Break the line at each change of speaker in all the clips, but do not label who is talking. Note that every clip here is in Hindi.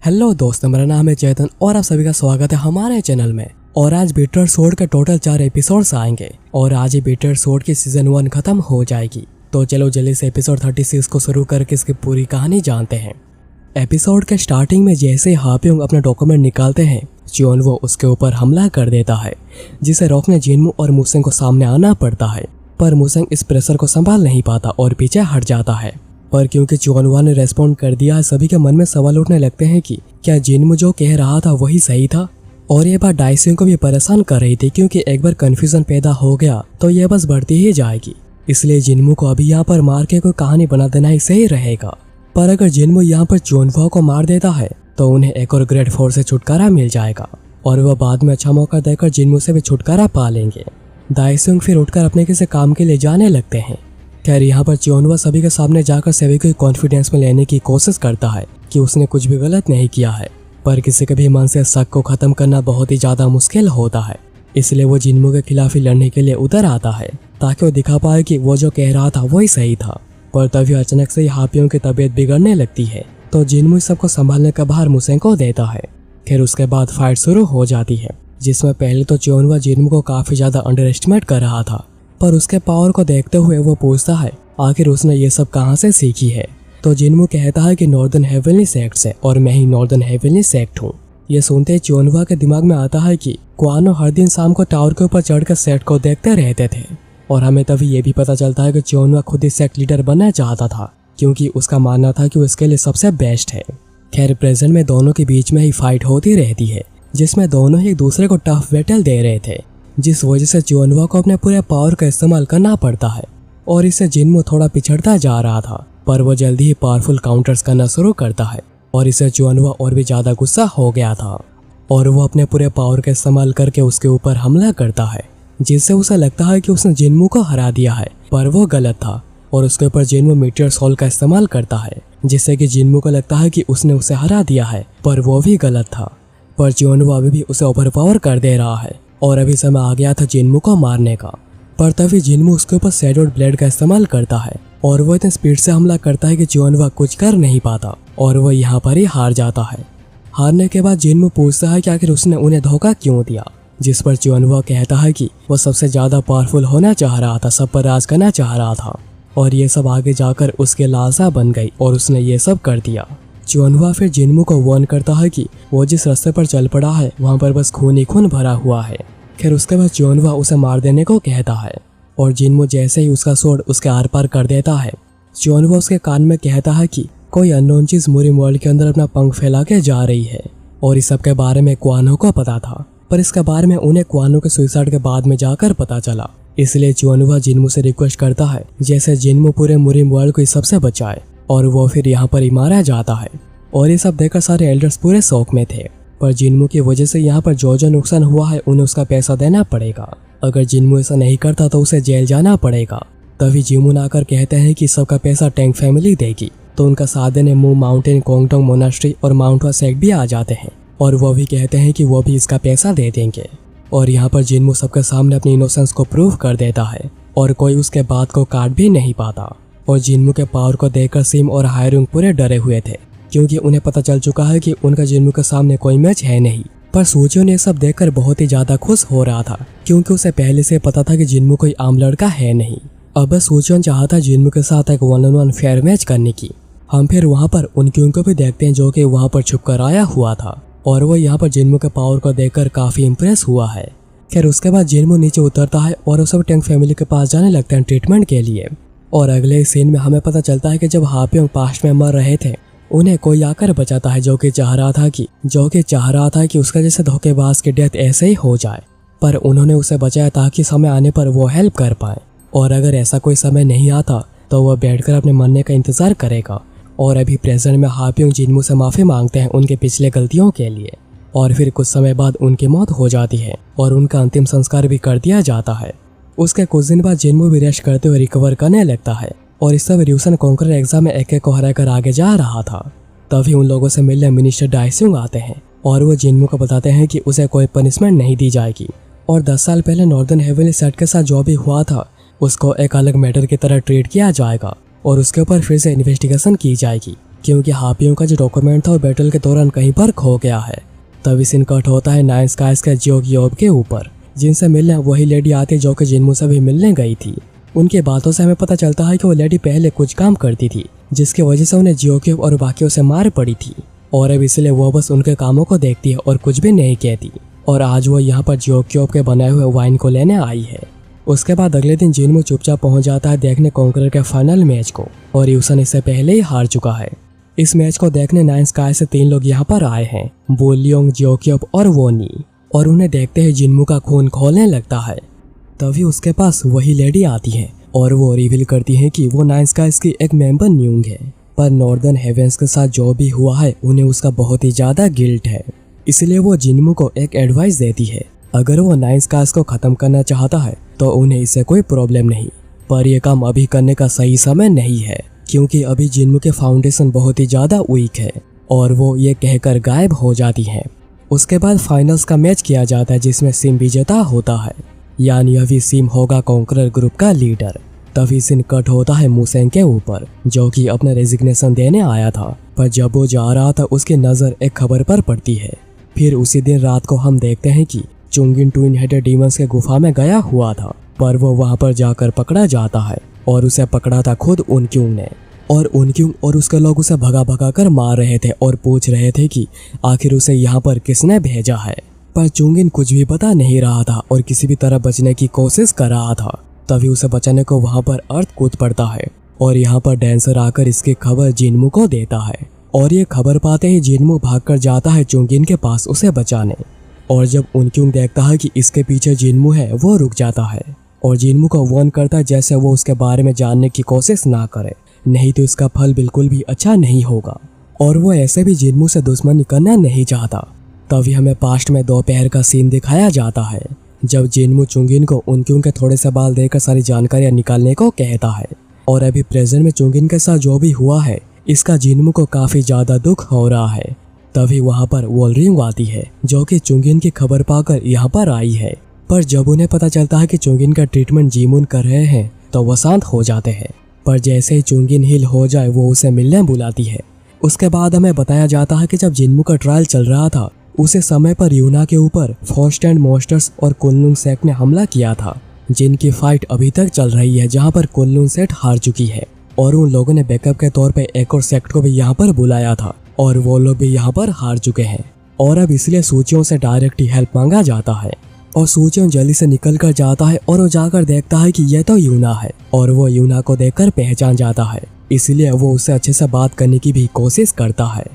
हेलो दोस्तों, मेरा नाम है चेतन और आप सभी का स्वागत है हमारे चैनल में। और आज बीटर सोर्ड के टोटल 4 एपिसोड्स आएंगे और आज ही बीटर सोर्ड की सीजन 1 खत्म हो जाएगी। तो चलो जल्दी से एपिसोड 36 को शुरू करके इसकी पूरी कहानी जानते हैं। एपिसोड के स्टार्टिंग में जैसे हाप्योंग अपना डॉक्यूमेंट निकालते हैं, जियोनवो उसके ऊपर हमला कर देता है, जिसे रोकने जिनमू और मुसेंग को सामने आना पड़ता है। पर मुसेंग इस प्रेशर को संभाल नहीं पाता और पीछे हट जाता है। पर क्योंकि जियोनवा ने रेस्पॉन्ड कर दिया, सभी के मन में सवाल उठने लगते हैं कि क्या जिनमू जो कह रहा था वही सही था। और ये बात डाइसिंग को भी परेशान कर रही थी, क्योंकि एक बार कंफ्यूजन पैदा हो गया तो ये बस बढ़ती ही जाएगी। इसलिए जिनमू को अभी यहाँ पर मार के कोई कहानी बना देना ही सही रहेगा। पर अगर जिनमू यहाँ पर जियोनवा को मार देता है तो उन्हें एक और ग्रेट फोर्स से छुटकारा मिल जाएगा और वह बाद में अच्छा मौका देकर जिनमू से भी छुटकारा पा लेंगे। दाइसुंग फिर उठकर अपने किसी काम के लिए जाने लगते हैं। खैर यहाँ पर जियोनवा सभी के सामने जाकर सभी को कॉन्फिडेंस में लेने की कोशिश करता है कि उसने कुछ भी गलत नहीं किया है। पर किसी के भी मन से शक को खत्म करना बहुत ही ज्यादा मुश्किल होता है। इसलिए वो जिनमू के खिलाफ ही लड़ने के लिए उतर आता है ताकि वो दिखा पाए कि वो जो कह रहा था वही सही था। पर तभी अचानक से हाप्योंग की तबीयत बिगड़ने लगती है तो जिनमू सबको संभालने का भार मुसेंग को देता है। फिर उसके बाद फाइट शुरू हो जाती है, जिसमें पहले तो जियोनवा जिनमू को काफी ज्यादा अंडर एस्टिमेट कर रहा था। पर उसके पावर को देखते हुए वो पूछता है आखिर उसने ये सब कहाँ से सीखी है। तो जिनमू कहता है कि नॉर्दर्न हेवनली सेक्ट से, और मैं ही नॉर्दर्न हेवनली सेक्ट हूँ। ये सुनते ही जियोनवा के दिमाग में आता है कि क्वानो हर दिन शाम को टावर के ऊपर चढ़कर सेक्ट को देखते रहते थे। और हमें तभी ये भी पता चलता है कि जियोनवा खुद ही सेक्ट लीडर बनना चाहता था, क्योंकि उसका मानना था कि वो इसके लिए सबसे बेस्ट है। खैर प्रेजेंट में दोनों के बीच में ही फाइट होती रहती है, जिसमें दोनों ही एक दूसरे को टफ बैटल दे रहे थे, जिस वजह से जियोनवा को अपने पूरे पावर का इस्तेमाल करना पड़ता है। और इससे जिनमू थोड़ा पिछड़ता जा रहा था, पर वो जल्दी ही पावरफुल काउंटर्स करना शुरू करता है और इससे जियोनवा और भी ज्यादा गुस्सा हो गया था और वो अपने पूरे पावर का इस्तेमाल करके उसके ऊपर हमला करता है, जिससे उसे लगता है कि उसने जिनमू को हरा दिया है। पर वो गलत था और उसके ऊपर जिनमू मीटियोर सोल का इस्तेमाल करता है, जिससे कि जिनमू को लगता है कि उसने उसे हरा दिया है, पर वो भी गलत था। पर जियोनवा अभी भी उसे ओवर पावर कर दे रहा है और अभी समय आ गया था जिनमू को मारने का। पर तभी जिनमू उसके ऊपर शैडोड ब्लेड का इस्तेमाल करता है और वो इतने स्पीड से हमला करता है कि जियोनवा कुछ कर नहीं पाता और वो यहाँ पर ही हार जाता है। हारने के बाद जिनमू पूछता है कि आखिर उसने उन्हें धोखा क्यों दिया, जिस पर जियोनवा कहता है कि वो सबसे ज्यादा पावरफुल होना चाह रहा था, सब पर राज करना चाह रहा था और ये सब आगे जाकर उसके लालसा बन गई और उसने ये सब कर दिया। जियोनवा फिर जिनमू को वार्न करता है कि वो जिस रास्ते पर चल पड़ा है वहाँ पर बस खून ही खून भरा हुआ है। खैर उसके बाद जियोनवा उसे मार देने को कहता है और जिनमू जैसे ही उसका स्वॉर्ड उसके आर पार कर देता है, जियोनवा उसके कान में कहता है कि कोई अननोन चीज मुरिम वर्ल्ड के अंदर अपना पंख फैला के जा रही है। और इस सब के बारे में क्वानो को पता था, पर इसके बारे में उन्हें क्वानो के सुसाइड के बाद में जाकर पता चला। इसलिए जियोनवा जिनमू से रिक्वेस्ट करता है जैसे जिनमू पूरे मुरिम वर्ल्ड को इस सबसे बचाए, और वो फिर यहाँ पर ही मारा जाता है। और ये सब देखकर सारे एल्डर्स पूरे शौक में थे, पर जिनमू की वजह से यहाँ पर जो नुकसान हुआ है उन्हें उसका पैसा देना पड़ेगा। अगर जिनमू ऐसा नहीं करता तो उसे जेल जाना पड़ेगा। तभी जिमून आकर कहते हैं कि सबका पैसा टैंक फैमिली देगी। तो उनका साथ देने मू माउंटेन, कोंगटोंग मोनास्ट्री और माउंट वा सेक्ट भी आ जाते हैं और वो भी कहते हैं कि वो भी इसका पैसा दे देंगे। और यहाँ पर जिनमू सबके सामने अपनी इनोसेंस को प्रूव कर देता है और कोई उसके बात को काट भी नहीं पाता। और जिनमू के पावर को देखकर सिम और हायरुंग पूरे डरे हुए थे, क्योंकि उन्हें पता चल चुका है कि उनका जिनमू के सामने कोई मैच है नहीं। पर सूचियो ने सब देखकर बहुत ही ज्यादा खुश हो रहा था, क्योंकि उसे पहले से पता था कि जिनमू कोई आम लड़का है नहीं। अब बस सूचियो चाहता जिनमू के साथ एक 1-on-1 फेयर मैच करने की। हम फिर वहाँ पर उन क्यूंग को भी देखते हैं जो कि वहाँ पर छुप कर आया हुआ था और वो यहाँ पर जिनमू के पावर को देखकर काफी इम्प्रेस हुआ है। फिर उसके बाद जिनमू नीचे उतरता है और वो सब टैंक फैमिली के पास जाने लगते हैं ट्रीटमेंट के लिए। और अगले सीन में हमें पता चलता है कि जब हाप्योंग पास्ट में मर रहे थे, उन्हें कोई आकर बचाता है जो कि चाह रहा था कि उसका जैसे धोखेबाज की डेथ ऐसे ही हो जाए। पर उन्होंने उसे बचाया ताकि समय आने पर वो हेल्प कर पाए, और अगर ऐसा कोई समय नहीं आता तो वह बैठकर अपने मरने का इंतजार करेगा। और अभी प्रेजेंट में हाप्योंग जिनमू से माफी मांगते हैं उनके पिछले गलतियों के लिए। और फिर कुछ समय बाद उनकी मौत हो जाती है और उनका अंतिम संस्कार भी कर दिया जाता है। उसके कुछ दिन बाद जिनमू भी रेस्ट करते हुए रिकवर करने लगता है और इस सब रियूसन कॉन्करर एग्जाम में एक को हराकर आगे जा रहा था। तभी उन लोगों से मिलने मिनिस्टर डाइसुंग आते हैं और वो जिनमू को बताते हैं कि उसे कोई पनिशमेंट नहीं दी जाएगी और 10 साल पहले नॉर्दर्न हेवनली सेक्ट के साथ जो भी हुआ था उसको एक अलग मैटर की तरह ट्रीट किया जाएगा और उसके ऊपर फिर से इन्वेस्टिगेशन की जाएगी क्योंकि हापियों का जो डॉक्यूमेंट था वो बैटल के दौरान कहीं पर खो गया है। तभी सीन कट होता है नाइन स्काइज के जियोब के ऊपर, जिनसे मिलने वही लेडी आती है जो कि जिन्मू से भी मिलने गई थी। उनकी बातों से हमें पता चलता है कि वो लेडी पहले कुछ काम करती थी जिसकी वजह से उन्हें जियोब और बाकियों से मार पड़ी थी, और अब इसलिए वो बस उनके कामों को देखती है और कुछ भी नहीं कहती। और आज वो यहाँ पर जियोब के बनाए हुए वाइन को लेने आई है। उसके बाद अगले दिन जिन्मू चुपचाप पहुंच जाता है देखने कॉन्करर के फाइनल मैच को, और यूसन इससे पहले ही हार चुका है। इस मैच को देखने नाइन स्काई से 3 लोग यहाँ पर आए हैं, बोलियोंग, जियोब और वोनी, और उन्हें देखते ही जिन्मू का खून खौलने लगता है। तभी उसके पास वही लेडी आती है और वो रिवील करती है कि वो नाइन स्काइज की एक मेंबर न्यूंग है, पर नॉर्दर्न हेवेंस के साथ जो भी हुआ है उन्हें उसका बहुत ही ज्यादा गिल्ट है। इसलिए वो जिन्मू को एक एडवाइस देती है, अगर वो नाइन स्काइज को खत्म करना चाहता है तो उन्हें इससे कोई प्रॉब्लम नहीं, पर यह काम अभी करने का सही समय नहीं है, क्योंकि अभी जिन्मू के फाउंडेशन बहुत ही ज्यादा वीक है। और वो ये कहकर गायब हो जाती है। उसके बाद फाइनल्स का मैच किया जाता है जिसमें सिम विजेता होता है, यानी अभी सिम होगा कॉन्करर ग्रुप का लीडर। तभी सीन कट होता है मुसेंग के ऊपर, जो कि अपना रेजिग्नेशन देने आया था, पर जब वो जा रहा था उसकी नजर एक खबर पर पड़ती है। फिर उसी दिन रात को हम देखते हैं कि चुंगिन ट्विन हेडेड डीमंस के गुफा में गया हुआ था, पर वो वहां पर जाकर पकड़ा जाता है, और उसे पकड़ा था खुद उनक्यूंग ने। और उनक्यूंग और उसके लोग उसे भगा भगा कर मार रहे थे और पूछ रहे थे कि आखिर उसे यहाँ पर किसने भेजा है। पर चुंगिन कुछ भी पता नहीं रहा था और किसी भी तरह बचने की कोशिश कर रहा था। तभी उसे बचाने को वहां पर अर्थ कूद पड़ता है, और यहाँ पर डांसर आकर इसकी खबर जिन्मू को देता है, और ये खबर पाते ही जिन्मू भागकर जाता है चुंगिन के पास उसे बचाने। और जब उनक्यूंग देखता है कि इसके पीछे जिन्मू है, वो रुक जाता है और जिन्मू को वार्न करता है जैसे वो उसके बारे में जानने की कोशिश ना करे, नहीं तो इसका फल बिल्कुल भी अच्छा नहीं होगा। और वो ऐसे भी जिन्मू से दुश्मनी करना नहीं चाहता। तभी हमें पास्ट में दोपहर का सीन दिखाया जाता है, जब जिन्मू चुंगिन को उनक्यूंग के थोड़े से बाल देकर सारी जानकारियां निकालने को कहता है। और अभी प्रेजेंट में चुंगिन के साथ जो भी हुआ है इसका जिन्मू को काफी ज्यादा दुख हो रहा है। तभी वहां पर वोल्ड्रिंग आती है, जो कि चुंगिन की खबर पाकर यहाँ पर आई है। पर जब उन्हें पता चलता है कि चुंगिन का ट्रीटमेंट जीमून कर रहे हैं तो वो शांत हो जाते हैं। पर जैसे ही चुंगिन हिल हो जाए वो उसे मिलने बुलाती है। उसके बाद हमें बताया जाता है कि जब जिन्मू का ट्रायल चल रहा था उसे समय पर यूना के ऊपर फर्स्ट एंड मॉन्स्टर्स और कुनलुन सेट ने हमला किया था, जिनकी फाइट अभी तक चल रही है, जहां पर कुनलुन सेट हार चुकी है। और उन लोगों ने बैकअप के तौर पे एक और सेक्ट को भी यहाँ पर बुलाया था, और वो लोग भी यहाँ पर हार चुके हैं। और अब इसलिए सूचियों से डायरेक्ट ही हेल्प मांगा जाता है, और सूचियों जल्दी से निकल कर जाता है और वो जाकर देखता है कि यह तो यूना है, और वो यूना को देखकर पहचान जाता है। इसलिए वो उससे अच्छे से बात करने की भी कोशिश करता है।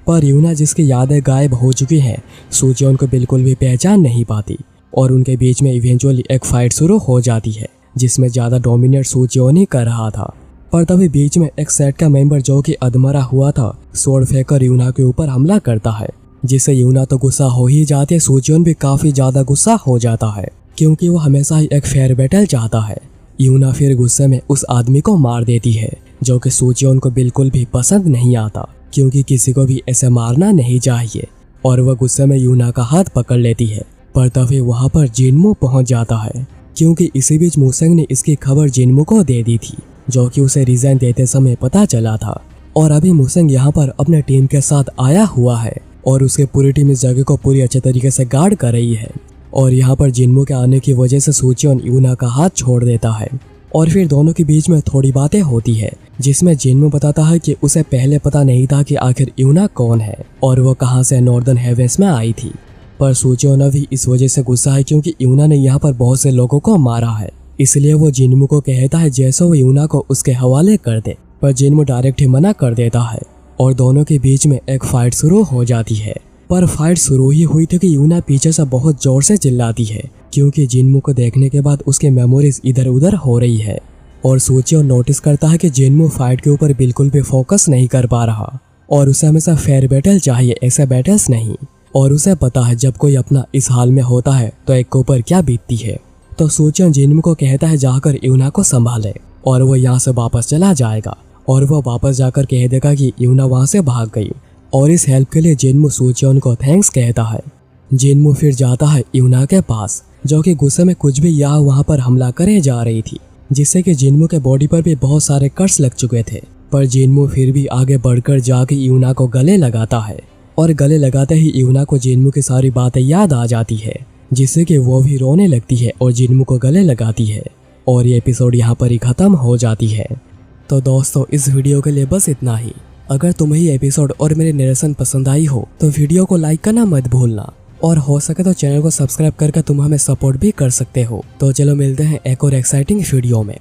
पर यूना, जिसकी यादें गायब हो चुकी हैं, सूचियों को बिल्कुल भी पहचान नहीं पाती, और उनके बीच में इवेंचुअली एक फाइट शुरू हो जाती है जिसमें ज्यादा डोमिनेट सूचियों ही कर रहा था। पर तभी बीच में एक सेट का मेंबर जो कि अधमरा हुआ था स्वॉर्ड फेंकर यूना के ऊपर हमला करता है, जिससे यूना तो गुस्सा हो ही जाती है। सूचियों भी काफी ज्यादा गुस्सा हो जाता है, क्योंकि वो हमेशा ही एक फेयर बैटल चाहता है। यूना फिर गुस्से में उस आदमी को मार देती है, जो कि सूचियों को बिल्कुल भी पसंद नहीं आता, क्योंकि किसी को भी ऐसे मारना नहीं चाहिए। और वह गुस्से में यूना का हाथ पकड़ लेती है। पर तभी वहां पर जिन्मू पहुंच जाता है, क्योंकि इसी बीच मुसेंग ने इसकी खबर जिन्मू को दे दी थी, जो कि उसे रिजाइन देते समय पता चला था। और अभी मुसेंग यहाँ पर अपने टीम के साथ आया हुआ है, और उसके पूरी टीम इस जगह को पूरी अच्छे तरीके से गार्ड कर रही है। और यहाँ पर जिन्मू के आने की वजह से सूचियोन यूना का हाथ छोड़ देता है, और फिर दोनों के बीच में थोड़ी बातें होती है, जिसमें जिन्मू बताता है कि उसे पहले पता नहीं था कि आखिर यूना कौन है और वो कहां से नॉर्दर्न हेवेंस में आई थी। पर सूचियोन भी इस वजह से गुस्सा है, क्योंकि यूना ने यहाँ पर बहुत से लोगों को मारा है। इसलिए वो जिन्मू को कहता है जैसे वो यूना को उसके हवाले कर दे, पर जिन्मू डायरेक्ट ही मना कर देता है, और दोनों के बीच में एक फाइट शुरू हो जाती है। पर फाइट शुरू ही हुई थी कि यूना पीछे से बहुत जोर से चिल्लाती है, क्योंकि जिन्मू को देखने के बाद उसकी मेमोरीज इधर उधर हो रही है। और सूचियों नोटिस करता है कि जिन्मू फाइट के ऊपर बिल्कुल भी फोकस नहीं कर पा रहा, और उसे हमेशा फेयर बैटल चाहिए, ऐसे बैटल्स नहीं। और उसे पता है जब कोई अपना इस हाल में होता है तो एक के ऊपर क्या बीतती है। तो सूचियों जिन्मू को कहता है जाकर यूना को संभाले, और वो यहाँ से वापस चला जाएगा, और वो वापस जाकर कह देगा कि यूना वहाँ से भाग गई। और इस हेल्प के लिए जिन्मू सूचियोन को थैंक्स कहता है। जिन्मू फिर जाता है यूना के पास, जो कि गुस्से में कुछ भी यहाँ वहाँ पर हमला करे जा रही थी, जिससे कि जिन्मू के बॉडी पर भी बहुत सारे कट्स लग चुके थे। पर जिनमू फिर भी आगे बढ़कर जाके यूना को गले लगाता है और गले लगाते ही यूना को जिनमू की सारी बातें याद आ जाती है, जिससे कि वो भी रोने लगती है और जिनमू को गले लगाती है और ये एपिसोड यहाँ पर ही खत्म हो जाती है। तो दोस्तों इस वीडियो के लिए बस इतना ही। अगर तुम्हें ये एपिसोड और मेरी नरेशन पसंद आई हो तो वीडियो को लाइक करना मत भूलना और हो सके तो चैनल को सब्सक्राइब करके तुम हमें सपोर्ट भी कर सकते हो। तो चलो मिलते हैं एक और एक्साइटिंग वीडियो में।